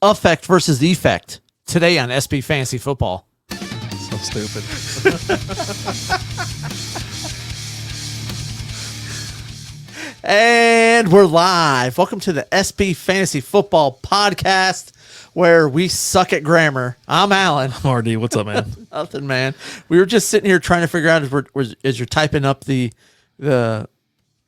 affect versus effect today on SB Fantasy Football. So stupid. And we're live. Welcome to the SB Fantasy Football Podcast, where we suck at grammar. I'm Alan. I'm RD. What's up, man? Nothing, man. We were just sitting here trying to figure out as you're typing up the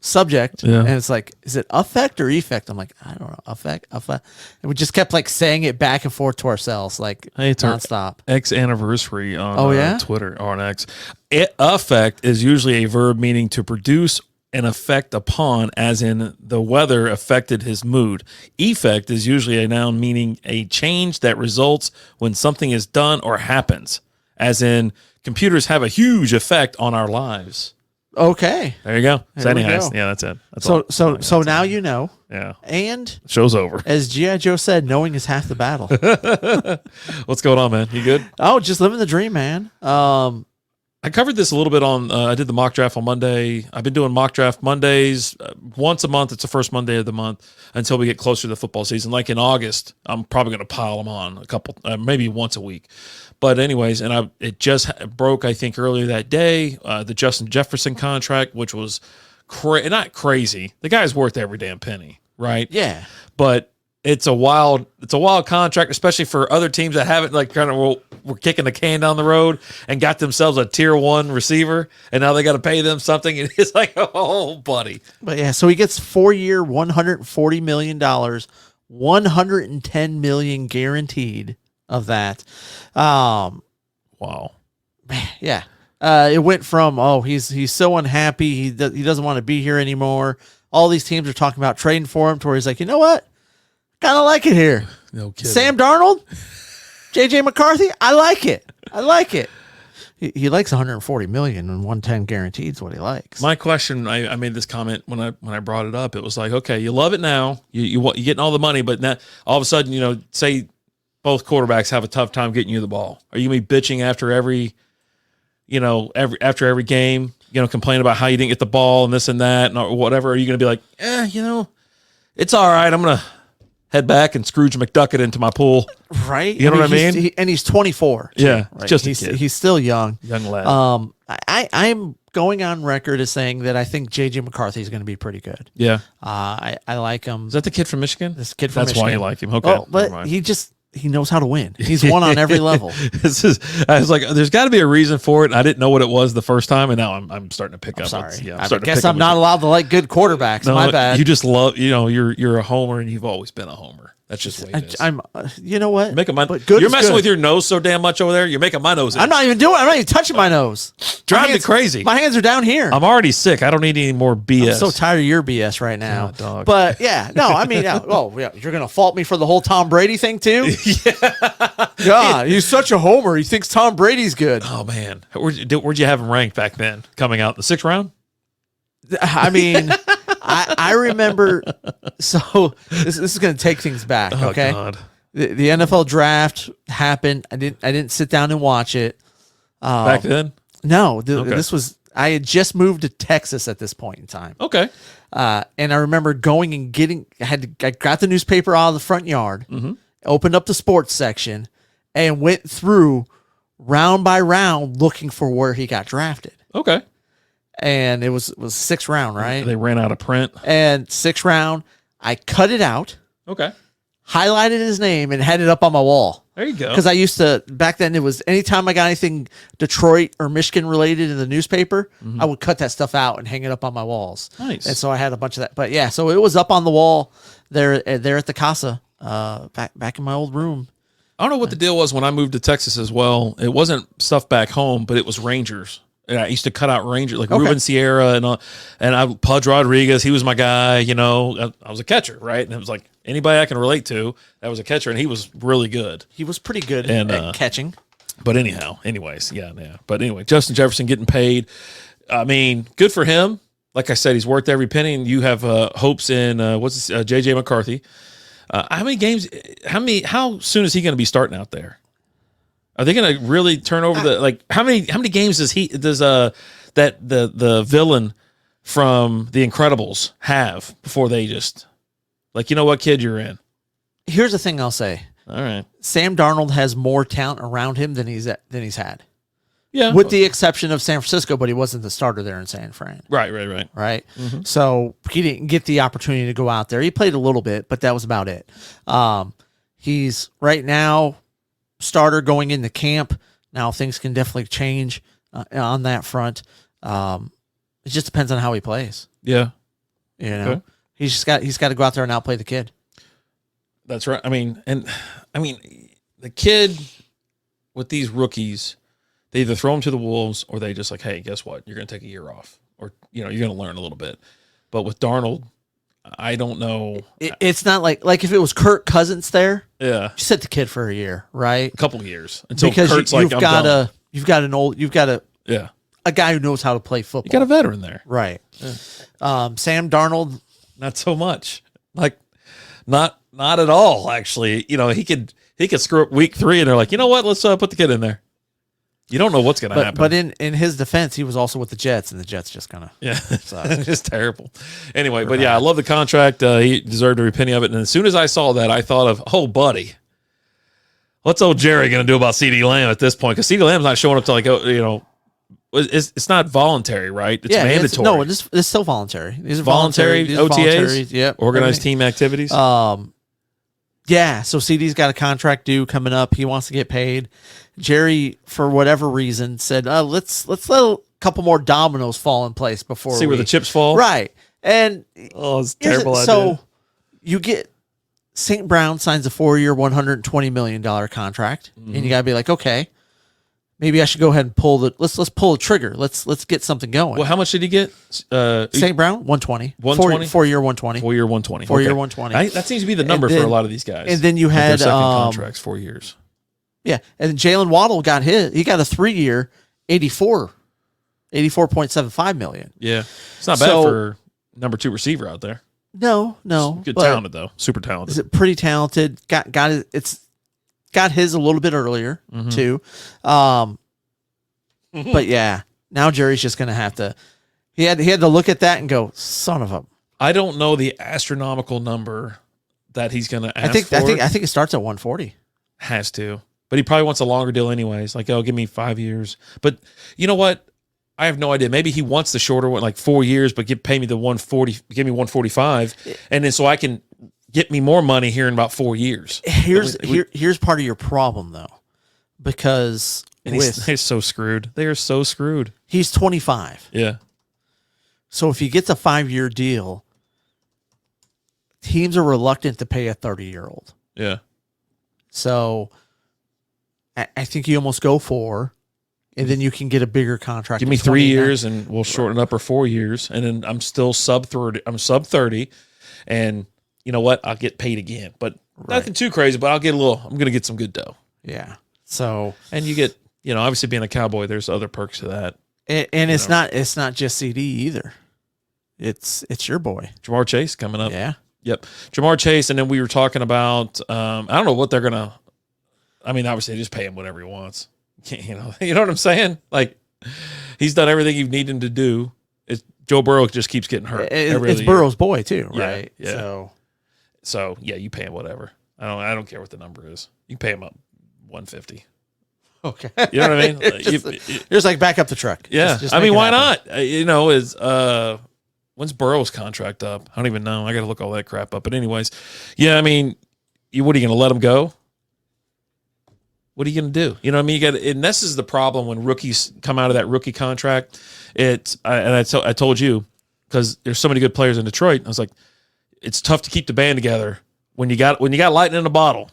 subject, and it's like, is it affect or effect? I'm like, I don't know, affect. And we just kept like saying it back and forth to ourselves, like it's nonstop. X anniversary on Twitter or on X. Affect is usually a verb meaning to produce an effect upon, as in the weather affected his mood. Effect is usually a noun meaning a change that results when something is done or happens, as in computers have a huge effect on our lives. Okay. There you go. So anyways, yeah, that's it. That's so now you know. Yeah. And show's over. As G.I. Joe said, knowing is half the battle. What's going on, man? You good? Oh, just living the dream, man. I covered this a little bit on, I did the mock draft on Monday. I've been doing mock draft Mondays once a month. It's the first Monday of the month until we get closer to the football season. Like in August, I'm probably going to pile them on a couple, maybe once a week. But anyways, and it just broke, I think, earlier that day, the Justin Jefferson contract, which was not crazy. The guy's worth every damn penny, right? Yeah. But it's a wild contract, especially for other teams that haven't were kicking the can down the road and got themselves a tier 1 receiver, and now they got to pay them something. And it's like, oh, buddy. But yeah, so he gets 4-year, $140 million, $110 million guaranteed of that. Wow. Man, yeah. It went from, he's so unhappy, he doesn't want to be here anymore. All these teams are talking about trading for him, to where he's like, you know what? Kind of like it here. No kidding. Sam Darnold, JJ McCarthy, I like it. He likes 140 million and 110 guaranteed is what he likes. My question, I made this comment when I brought it up. It was like, okay, you love it now, you're getting all the money, but now all of a sudden, say both quarterbacks have a tough time getting you the ball. Are you gonna be bitching after every game? Complain about how you didn't get the ball and this and that or whatever. Are you gonna be like, it's all right, I'm gonna head back and Scrooge McDuck it into my pool. Right. You know what I mean? He's 24. Too, yeah. Right? Just he's still young. Young lad. I'm going on record as saying that I think JJ McCarthy is going to be pretty good. Yeah. I like him. Is that the kid from Michigan? This kid from That's Michigan. why you like him. Okay. Oh, but he knows how to win. He's won on every level. I was like, there's got to be a reason for it. I didn't know what it was the first time, and now I'm starting to pick up. Sorry. I guess I'm not allowed to like good quarterbacks. No, my bad. You just love, you're a homer, and you've always been a homer. That's just the way it is. I'm, you know what? You're messing with your nose so damn much over there. You're making my nose itch. I'm not even touching my nose. Driving me crazy. My hands are down here. I'm already sick. I don't need any more BS. I'm so tired of your BS right now. God, dog. But yeah, no, I mean, you're going to fault me for the whole Tom Brady thing too? Yeah. God, he's such a homer. He thinks Tom Brady's good. Oh, man. Where'd you have him ranked back then? Coming out in the 6th round? I mean, I remember. So this is going to take things back. Okay, God. The NFL draft happened. I didn't sit down and watch it. Back then? No, this was. I had just moved to Texas at this point in time. Okay. And I remember going and I got the newspaper out of the front yard, opened up the sports section, and went through round by round looking for where he got drafted. Okay. And it was 6th round, right? They ran out of print. And 6th round, I cut it out. Okay. Highlighted his name and had it up on my wall. There you go. Because I used to, back then, it was anytime I got anything Detroit or Michigan related in the newspaper, I would cut that stuff out and hang it up on my walls. Nice. And so I had a bunch of that. But yeah, so it was up on the wall there at the Casa, back in my old room. I don't know what the deal was when I moved to Texas as well. It wasn't stuff back home, but it was Rangers. And I used to cut out Rangers, like Ruben Sierra and Pudge Rodriguez. He was my guy, I was a catcher, right? And it was like anybody I can relate to that was a catcher, and he was really good. He was pretty good at catching. But anyways, yeah. But anyway, Justin Jefferson getting paid. I mean, good for him. Like I said, he's worth every penny, and you have hopes in, J.J. McCarthy. How many games, how soon is he going to be starting out there? Are they going to really turn over how many games does the villain from The Incredibles have before they just you know what, kid, you're in? Here's the thing I'll say. All right. Sam Darnold has more talent around him than he's had. Yeah. With the exception of San Francisco, but he wasn't the starter there in San Fran. Right. Right. So he didn't get the opportunity to go out there. He played a little bit, but that was about it. He's right now starter going into camp. Now things can definitely change on that front. It just depends on how he plays. Yeah. Okay. He's got to go out there and outplay the kid. That's right. I mean, the kid with these rookies, they either throw them to the wolves or they just like, hey, guess what? You're going to take a year off, or you're going to learn a little bit. But with Darnold, I don't know. It's not like if it was Kirk Cousins there. Yeah, you sit the kid for a year, right? A couple of years until because Kurt's you've like, got a a guy who knows how to play football. You got a veteran there, right? Yeah. Sam Darnold, not so much. Like, not at all. Actually, he could screw up week 3, and they're like, you know what? Let's put the kid in there. You don't know what's going to happen. But in his defense, he was also with the Jets, and the Jets just kind of it's just terrible. Anyway, but yeah, I love the contract. He deserved every penny of it. And as soon as I saw that, I thought of, oh, buddy, what's old Jerry going to do about Ceedee Lamb at this point? Because Ceedee Lamb's not showing up to it's not voluntary, right? It's mandatory. It's still voluntary. These are voluntary OTAs. Yep, organized team activities. Yeah, so CD's got a contract due coming up. He wants to get paid. Jerry, for whatever reason, said, let's let a couple more dominoes fall in place before see where the chips fall. Right. And it's terrible idea. So you get St. Brown signs a 4-year, $120 million contract, and you gotta be like, okay, maybe I should go ahead and let's pull the trigger. Let's get something going. Well, how much did he get? St. Brown, 120. 120? 4-year, 120. 4-year, 120. 4-year, 120. That seems to be the number for a lot of these guys. And then you had their second contracts, 4 years. Yeah, and Jalen Waddle got his. He got a 3-year, $84.75 million. Yeah, it's not bad for number 2 receiver out there. No, good talented though, super talented. Is it pretty talented? Got it. It's got his a little bit earlier too. But yeah, now Jerry's just gonna have to. He had to look at that and go, son of a. I don't know the astronomical number that he's gonna ask for. I think it starts at 140. Has to. But he probably wants a longer deal anyways. Like, give me 5 years. But you know what? I have no idea. Maybe he wants the shorter one, like 4 years, but pay me the 140, give me 145, and then so I can get me more money here in about 4 years. Here's part of your problem though, because they're so screwed. They are so screwed. He's 25. Yeah. So if he gets a 5-year deal, teams are reluctant to pay a 30-year-old. Yeah. So I think you almost go 4, and then you can get a bigger contract. Give me 3 years, and we'll shorten it up for 4 years, and then I'm still sub 30. I'm sub 30, and you know what? I'll get paid again, but nothing too crazy. But I'm going to get some good dough. Yeah. So and you get, obviously being a Cowboy, there's other perks to that. And it's not just CD either. It's your boy Jamar Chase coming up. Yeah. Yep. Jamar Chase, and then we were talking about. I don't know what they're gonna. I mean, obviously, just pay him whatever he wants. You know what I'm saying? Like, he's done everything you need him to do. Joe Burrow just keeps getting hurt. It's Burrow's boy too, right? Yeah. So yeah, you pay him whatever. I don't care what the number is. You pay him up 150. Okay. You know what I mean? Just like back up the truck. Yeah. Just why not? When's Burrow's contract up? I don't even know. I got to look all that crap up. But anyways, yeah. I mean, what are you going to let him go? What are you going to do? You know what I mean? And this is the problem when rookies come out of that rookie contract. I told you, because there's so many good players in Detroit. I was like, it's tough to keep the band together when you got lightning in a bottle,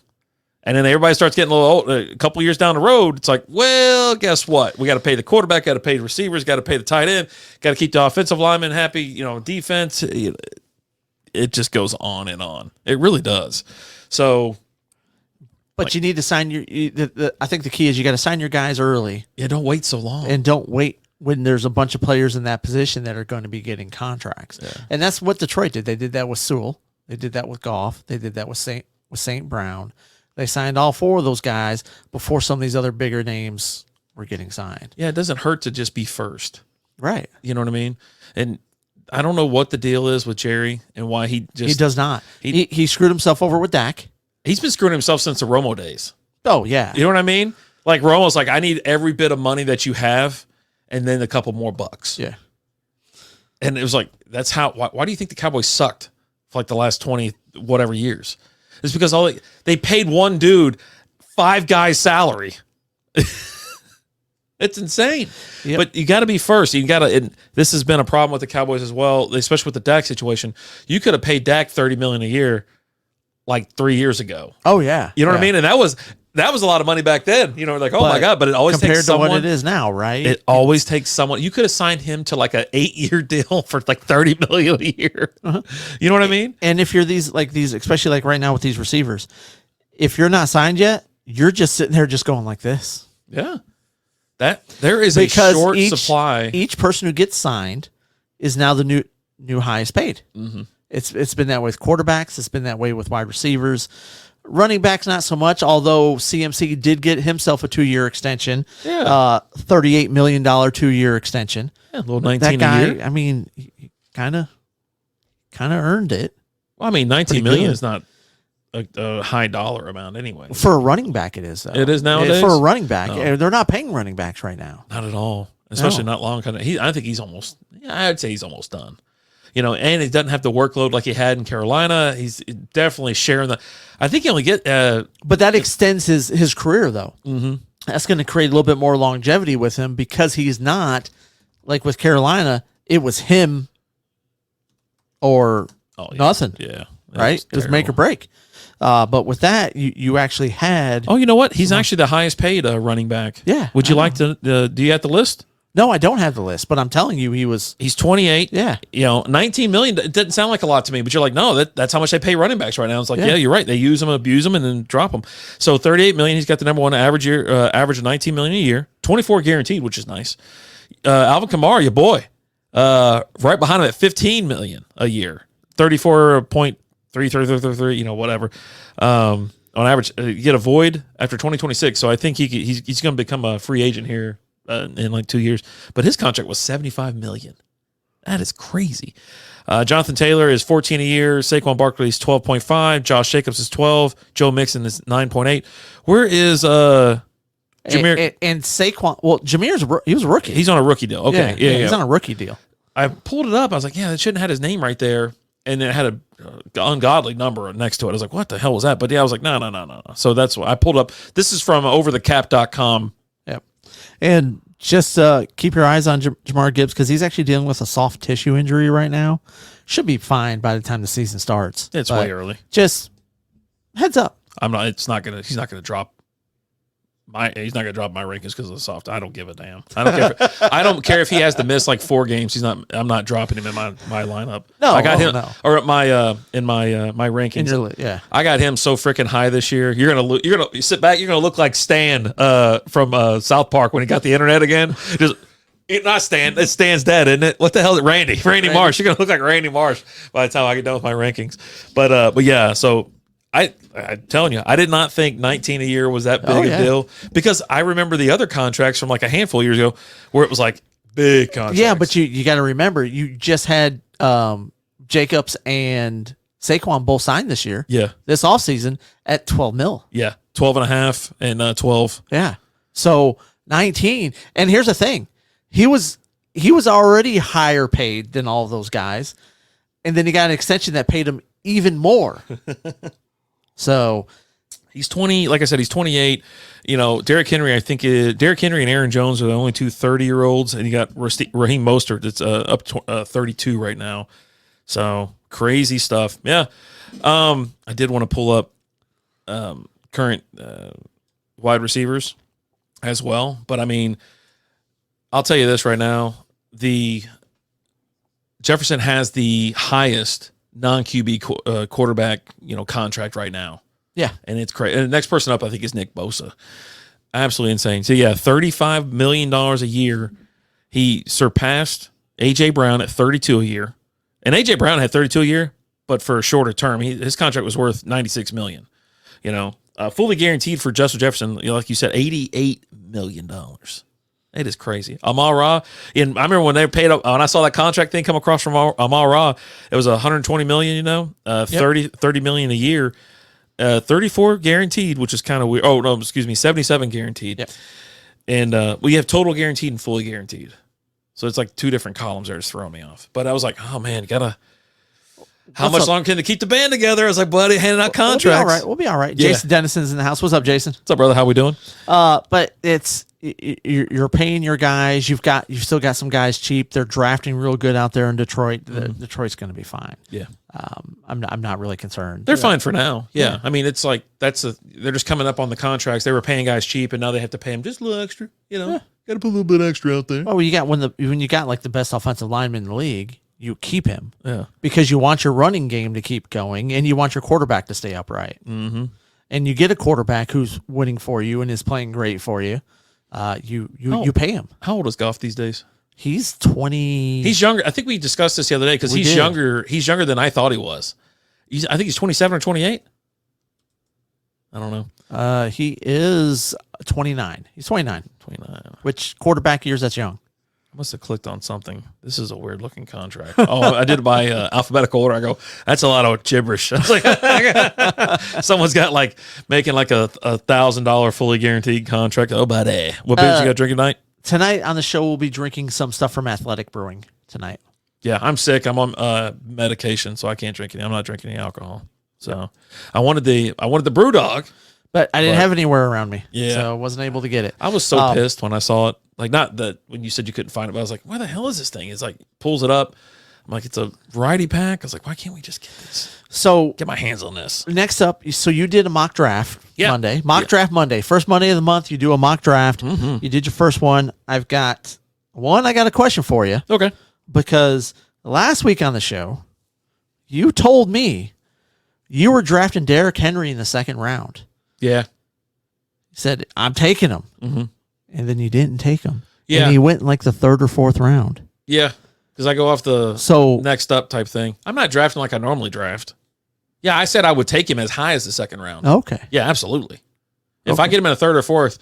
and then everybody starts getting a little old. A couple years down the road, it's like, well, guess what? We got to pay the quarterback, got to pay the receivers, got to pay the tight end, got to keep the offensive lineman happy. Defense. It just goes on and on. It really does. So. But you need to sign I think the key is you got to sign your guys early. Yeah, don't wait so long. And don't wait when there's a bunch of players in that position that are going to be getting contracts. Yeah. And that's what Detroit did. They did that with Sewell. They did that with Goff. They did that with St. Brown. They signed all 4 of those guys before some of these other bigger names were getting signed. Yeah, it doesn't hurt to just be first. Right. You know what I mean? And I don't know what the deal is with Jerry and why he does not. He screwed himself over with Dak. He's been screwing himself since the Romo days. Oh, yeah. You know what I mean? Like Romo's like, I need every bit of money that you have and then a couple more bucks. Yeah. And it was like, that's how, why do you think the Cowboys sucked for like the last 20 whatever years? It's because they paid one dude 5 guys' salary. It's insane. Yep. But you got to be first. You got to, and this has been a problem with the Cowboys as well, especially with the Dak situation. You could have paid Dak $30 million a year like 3 years ago. Oh, yeah. You know what I mean? And that was a lot of money back then. You know, like, oh my God, but it always takes someone. Compared to what it is now, right? It always takes someone. You could have signed him to like an 8-year deal for like $30 million a year. Uh-huh. You know what I mean? And if you're these, especially like right now with these receivers, if you're not signed yet, you're just sitting there just going like this. Yeah. That there is a short supply. Each person who gets signed is now the new highest paid. Mm-hmm. It's been that way with quarterbacks. It's been that way with wide receivers. Running backs, not so much, although CMC did get himself a 2-year extension. Yeah. $38 million 2-year extension. Yeah, a little 19 that guy, a year. I mean, he kind of earned it. Well, I mean, $19 million is not a high dollar amount anyway. For a running back, it is, though. It is nowadays? For a running back. No. They're not paying running backs right now. Not at all. Especially not long. I think he's almost, I'd say he's almost done. You know, and he doesn't have the workload like he had in Carolina. He's definitely sharing I think he only get. But that extends his career, though. Mm-hmm. That's going to create a little bit more longevity with him because he's not, like with Carolina, it was him or nothing. Yeah. Right? It was make or break. But with that, you actually had. Oh, you know what? He's actually the highest paid running back. Yeah. Would you like to? Do you have the list? No, I don't have the list, but I'm telling you, he's 28. Yeah. You know, $19 million. It doesn't sound like a lot to me, but you're like, no, that's how much they pay running backs right now. It's like, yeah, you're right. They use them, abuse them, and then drop them. So $38 million. He's got the number one average of $19 million a year, 24 guaranteed, which is nice. Alvin Kamara, your boy, right behind him at $15 million a year, 34.333, you know, whatever. On average, you get a void after 2026. So I think he's going to become a free agent here. In like 2 years, but his contract was $75 million. That is crazy. Jonathan Taylor is $14 a year. Saquon Barkley is $12.5. Josh Jacobs is $12. Joe Mixon is $9.8. Where is Jameer? And Saquon? Well, he was a rookie. He's on a rookie deal. Okay, yeah. He's on a rookie deal. I pulled it up. I was like, yeah, that shouldn't have had his name right there, and it had a ungodly number next to it. I was like, what the hell was that? But yeah, I was like, no. So that's why I pulled up. This is from overthecap.com. And just keep your eyes on Jahmyr Gibbs because he's actually dealing with a soft tissue injury right now. Should be fine by the time the season starts. It's way early. Just heads up. He's not gonna drop my rankings because of the soft. I don't give a damn. I don't care if he has to miss like 4 games. I'm not dropping him in my lineup. No, I got him or in my rankings. I got him so freaking high this year. You're gonna sit back. You're gonna look like Stan from South Park when he got the internet again. Just not Stan. It's Stan's dad, isn't it? What the hell is it? Randy Marsh. You're gonna look like Randy Marsh by the time I get done with my rankings. But yeah. So. I'm telling you, I did not think 19 a year was that big a deal because I remember the other contracts from like a handful of years ago where it was like big contracts. Yeah, but you got to remember, you just had Jacobs and Saquon both signed this year. Yeah. This offseason at $12 million. Yeah. 12 and a half and 12. Yeah. So 19. And here's the thing. He was already higher paid than all of those guys. And then he got an extension that paid him even more. So he's 20. Like I said, he's 28. You know, Derrick Henry, Derrick Henry and Aaron Jones are the only two 30-year-olds, and you got Raheem Mostert that's up to 32 right now. So crazy stuff. Yeah. I did want to pull up current wide receivers as well, but I mean, I'll tell you this right now: Jefferson has the highest non-QB quarterback, contract right now. Yeah. And it's crazy. And the next person up, I think, is Nick Bosa. Absolutely insane. So, yeah, $35 million a year. He surpassed A.J. Brown at 32 a year. And A.J. Brown had 32 a year, but for a shorter term. His contract was worth $96 million. Fully guaranteed for Justin Jefferson, like you said, $88 million. It is crazy. Amon-Ra, and I remember when they paid up, when I saw that contract thing come across from Amon-Ra, it was $120 million, $30 million a year. 34 guaranteed, which is kind of weird. Oh, no, excuse me, 77 guaranteed. Yep. And we have total guaranteed and fully guaranteed. So it's like two different columns there. It's throwing me off. But I was like, oh, man, how much longer can they keep the band together? I was like, buddy, handing out contracts. We'll be all right. Yeah. Jason Dennison's in the house. What's up, Jason? What's up, brother? How we doing? But you're paying your guys. You've still got some guys cheap. They're drafting real good out there in Detroit. Detroit's going to be fine. Yeah. I'm not really concerned. They're fine for now. Yeah. I mean, it's like they're just coming up on the contracts. They were paying guys cheap, and now they have to pay them just a little extra. Got to put a little bit extra out there. Well, you got when you got like the best offensive lineman in the league, you keep him. Yeah. Because you want your running game to keep going, and you want your quarterback to stay upright. Mm-hmm. And you get a quarterback who's winning for you and is playing great for you. You pay him. How old is Goff these days? He's 20. He's younger. I think we discussed this the other day because he's younger. He's younger than I thought he was. I think he's 27 or 28. I don't know. He is 29. He's 29. 29. Which quarterback years? That's young. I must have clicked on something. This is a weird looking contract. Oh, I did it by alphabetical order. I go, that's a lot of gibberish. I was like, someone's got like making like a $1,000 fully guaranteed contract. Oh, buddy. What beers you got to drink tonight? Tonight on the show, we'll be drinking some stuff from Athletic Brewing tonight. Yeah, I'm sick. I'm on medication, so I can't drink any. I'm not drinking any alcohol. So I wanted the brew dog, but I didn't have anywhere around me. Yeah, so I wasn't able to get it. I was so pissed when I saw it. Like, not that when you said you couldn't find it, but I was like, where the hell is this thing? It's like pulls it up. I'm like, it's a variety pack. I was like, why can't we just get this? So get my hands on this. Next up, so you did a mock draft Monday. Draft Monday. First Monday of the month, you do a mock draft. Mm-hmm. You did your first one. I got a question for you. Okay. Because last week on the show, you told me you were drafting Derrick Henry in the second round. Yeah. You said, I'm taking him. Mm-hmm. And then you didn't take him. Yeah. And he went in like the third or fourth round. Yeah. Because I go off the next up type thing. I'm not drafting like I normally draft. Yeah, I said I would take him as high as the second round. Okay. Yeah, absolutely. If I get him in a third or fourth,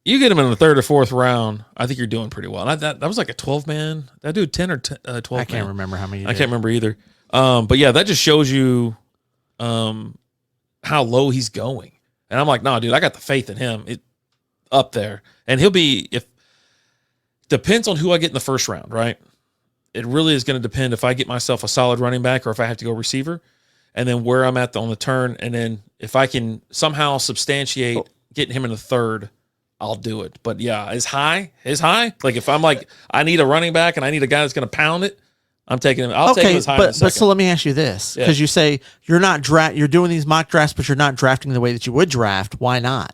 you get him in the third or fourth round, I think you're doing pretty well. And that was like a 12-man. Did I do 10 or 12 I can't remember how many. I can't remember either. But yeah, that just shows you how low he's going. And I'm like, no, dude, I got the faith in him. Up there. And he'll be, depends on who I get in the first round, right? It really is going to depend if I get myself a solid running back or if I have to go receiver, and then where I'm at on the turn. And then if I can somehow substantiate getting him in the third, I'll do it. But yeah, is high. Like if I'm like, I need a running back and I need a guy that's going to pound it, I'm taking him. I'll take him as high as but so let me ask you this, because you say you're not you're doing these mock drafts, but you're not drafting the way that you would draft. Why not?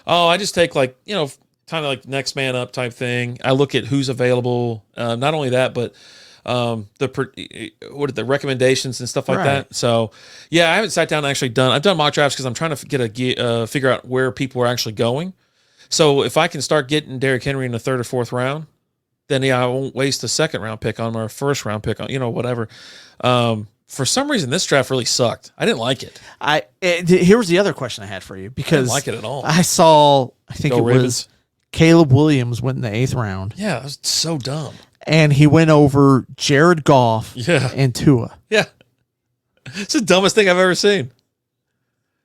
Oh, I just take kind of like next man up type thing. I look at who's available. Not only that, but the recommendations and stuff like that. So yeah, I haven't sat down and actually I've done mock drafts because I'm trying to figure out where people are actually going. So if I can start getting Derrick Henry in the third or fourth round, then I won't waste a second round pick on him or a first round pick on, whatever. For some reason, this draft really sucked. I didn't like it. Here was the other question I had for you, because I didn't like it at all. I think it was Caleb Williams went in the 8th round. Yeah, that was so dumb. And he went over Jared Goff and Tua. Yeah. It's the dumbest thing I've ever seen.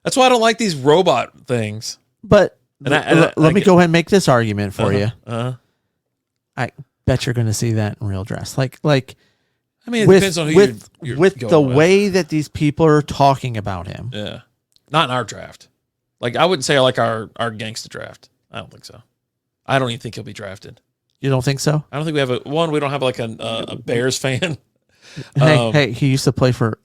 That's why I don't like these robot things. But let me go ahead and make this argument for you. I bet you're going to see that in real drafts. Like I mean, it depends on who you're with going the with. way that these people are talking about him. Yeah. Not in our draft. Like, I wouldn't say I like our gangsta draft. I don't think so. I don't even think he'll be drafted. You don't think so? I don't think we have we don't have like a Bears fan. Hey, he used to play for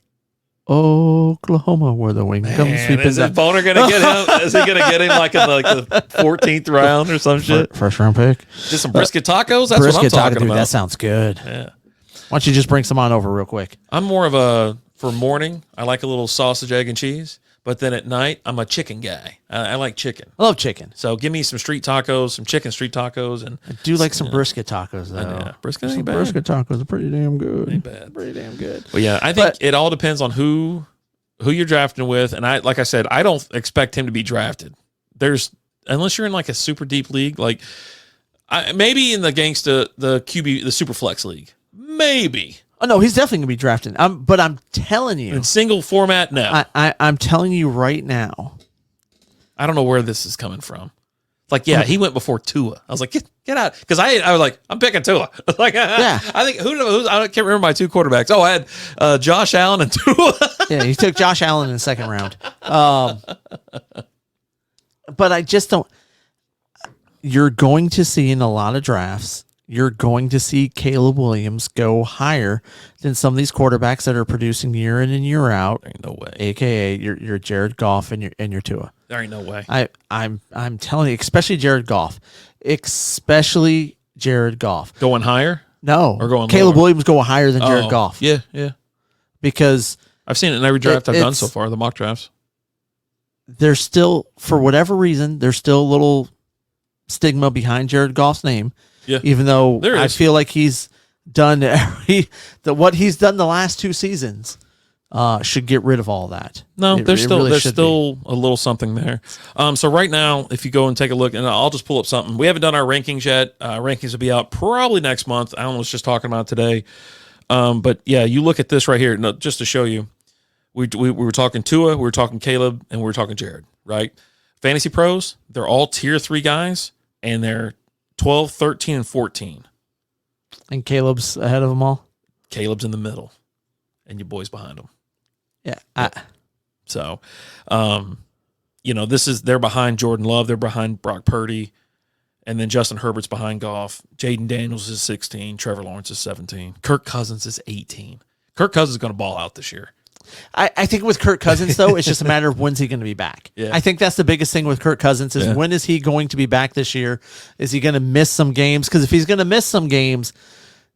Oklahoma, where the wing comes sweeping. Is that Boner gonna get him? Is he gonna get him like in the 14th round or some shit? First round pick. Just some brisket tacos. That's what I'm talking about. That sounds good. Yeah. Why don't you just bring some on over real quick? I'm more of for morning, I like a little sausage, egg, and cheese. But then at night, I'm a chicken guy. I like chicken. I love chicken. So give me some street tacos, some chicken street tacos. And I do like some brisket tacos, though. Yeah, brisket ain't bad. Brisket tacos are pretty damn good. Ain't bad. Pretty damn good. But yeah, I think it all depends on who you're drafting with. And like I said, I don't expect him to be drafted. Unless you're in like a super deep league, maybe in the gangsta, the QB, the super flex league. Maybe. Oh no, he's definitely gonna be drafted. But I'm telling you, in single format, no. I'm telling you right now. I don't know where this is coming from. Like, yeah, he went before Tua. I was like, get out, because I was like, I'm picking Tua. I was like, Yeah. I think I can't remember my two quarterbacks. Oh, I had Josh Allen and Tua. Yeah, he took Josh Allen in the second round. But I just don't. You're going to see in a lot of drafts, you're going to see Caleb Williams go higher than some of these quarterbacks that are producing year in and year out. There ain't no way. AKA your Jared Goff and your Tua. There ain't no way. I'm telling you, especially Jared Goff. Going higher? No. Or going Caleb lower? Williams go higher than Jared Goff. Yeah, yeah. Because I've seen it in every draft I've done so far, the mock drafts. there's still, for whatever reason, there's still a little stigma behind Jared Goff's name. Yeah. Even though There I is. feel like he's done what he's done the last two seasons should get rid of all that. No, there's still really there's should still a little something there. So right now, if you go and take a look, and I'll just pull up something. We haven't done our rankings yet. Rankings will be out probably next month. Alan was just talking about it today. But yeah, you look at this right here. No, just to show you, we were talking Tua, we were talking Caleb, and we were talking Jared. Right? Fantasy pros, they're all tier 3 guys, and they're 12, 13, and 14. And Caleb's ahead of them all. Caleb's in the middle, and your boy's behind him. Yeah. So, they're behind Jordan Love. They're behind Brock Purdy. And then Justin Herbert's behind Goff. Jaden Daniels is 16. Trevor Lawrence is 17. Kirk Cousins is 18. Kirk Cousins is going to ball out this year. I think with Kirk Cousins, though, it's just a matter of when's he going to be back. Yeah. I think that's the biggest thing with Kirk Cousins is when is he going to be back this year? Is he going to miss some games? Because if he's going to miss some games,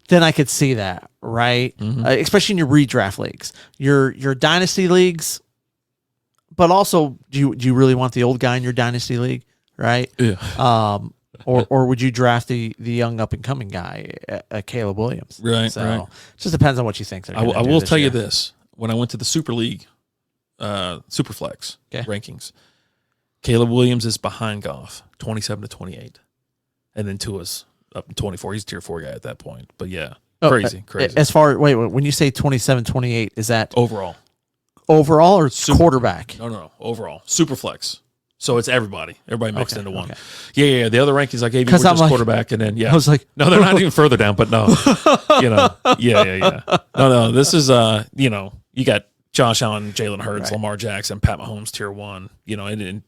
then I could see that, right? Mm-hmm. Especially in your redraft leagues, your dynasty leagues. But also, do you really want the old guy in your dynasty league, right? Yeah. Or would you draft the young up and coming guy, Caleb Williams? Right, So right. it just depends on what you think. I will tell you this. When I went to the Super League, Superflex rankings, Caleb Williams is behind Goff, 27 to 28. And then Tua's up in 24. He's a tier 4 guy at that point. But yeah, crazy. As far, wait, when you say 27, 28, is that Overall or quarterback? No. Overall. Superflex. So it's everybody. Everybody mixed into one. Okay. Yeah. The other rankings I gave you were just quarterback, and then I was like, no, they're not even further down. But no, yeah. No. This is you got Josh Allen, Jalen Hurts, Right. Lamar Jackson, Pat Mahomes, tier 1. And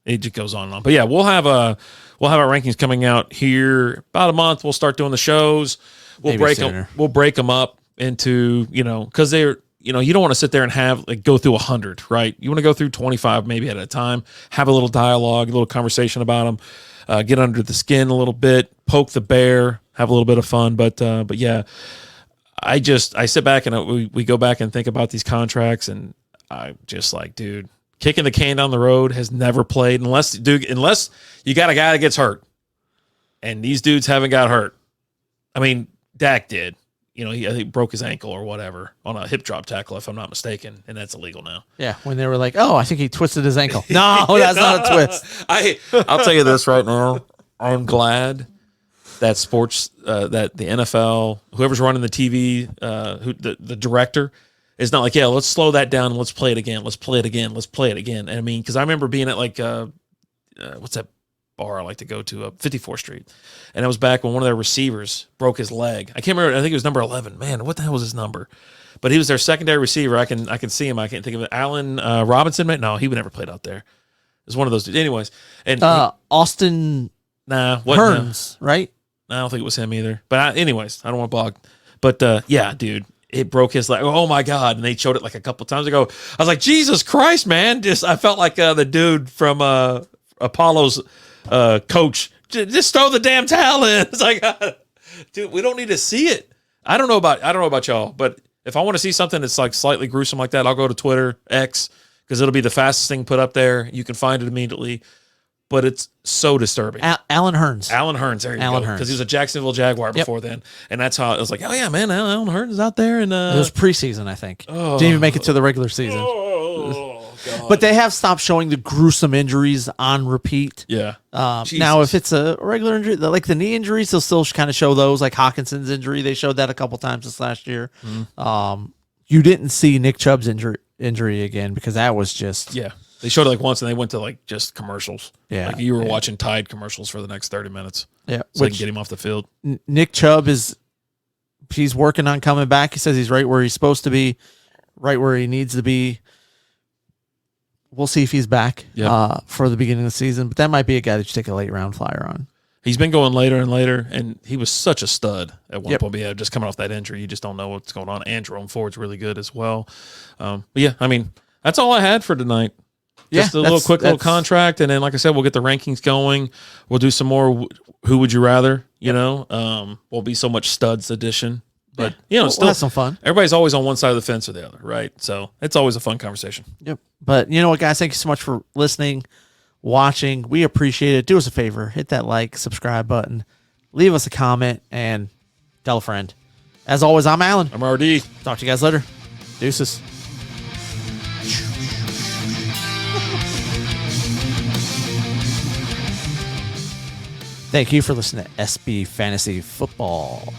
it just goes on and on. But yeah, we'll have our rankings coming out here about a month. We'll start doing the shows. We'll Maybe break sooner. them. We'll break them up into because they're. You don't want to sit there and have go through 100, right? You want to go through 25 maybe at a time, have a little dialogue, a little conversation about them, get under the skin a little bit, poke the bear, have a little bit of fun. But yeah, I sit back and we go back and think about these contracts, and I just like, dude, kicking the can down the road has never played unless you got a guy that gets hurt, and these dudes haven't got hurt. I mean, Dak did. I think he broke his ankle or whatever on a hip drop tackle, if I'm not mistaken, and that's illegal now. Yeah, when they were like, "Oh, I think he twisted his ankle." No, that's not a twist. I'll tell you this right now. I'm glad that sports, that the NFL, whoever's running the TV, the director, is not like, yeah, let's slow that down and let's play it again. Let's play it again. Let's play it again. And I mean, because I remember being at what's that bar I like to go to, 54th Street. And it was back when one of their receivers broke his leg. I can't remember. I think it was number 11. Man, what the hell was his number? But he was their secondary receiver. I can see him. I can't think of it. Allen Robinson, man. No, he would never played out there. It was one of those dudes. Anyways. And Austin Hearns, right? I don't think it was him either. But anyways, I don't want to bog. But yeah, dude. It broke his leg. Oh my God. And they showed it like a couple times ago. I was like, Jesus Christ, man. I felt like the dude from Apollo's coach. Just throw the damn towel in. It's like, dude, we don't need to see it. I don't know about y'all, but if I want to see something that's like slightly gruesome like that, I'll go to Twitter, X, because it'll be the fastest thing put up there. You can find it immediately. But it's so disturbing. Allen Hearns. There you go. Because he was a Jacksonville Jaguar before then. And that's how it was like, oh, yeah, man, Allen Hearns is out there. And it was preseason, I think. Didn't even make it to the regular season. God. But they have stopped showing the gruesome injuries on repeat. Yeah. Now, if it's a regular injury, like the knee injuries, they'll still kind of show those. Like Hawkinson's injury, they showed that a couple times this last year. You didn't see Nick Chubb's injury again because that was just They showed it like once, and they went to like just commercials. Yeah, like you were watching Tide commercials for the next 30 minutes. Yeah, so they can get him off the field. Nick Chubb he's working on coming back. He says he's right where he's supposed to be, right where he needs to be. We'll see if he's back for the beginning of the season, but that might be a guy that you take a late round flyer on. He's been going later and later, and he was such a stud at one point. But yeah, just coming off that injury, you just don't know what's going on. And Jerome Ford's really good as well. But yeah, I mean, that's all I had for tonight. Just a little quick little contract, and then, like I said, we'll get the rankings going. We'll do some more Who Would You Rather, won't be so much studs edition. But, we'll still have some fun. Everybody's always on one side of the fence or the other, right? So it's always a fun conversation. Yep. But you know what, guys? Thank you so much for listening, watching. We appreciate it. Do us a favor. Hit that like, subscribe button. Leave us a comment, and tell a friend. As always, I'm Alan. I'm RD. Talk to you guys later. Deuces. Thank you for listening to SB Fantasy Football.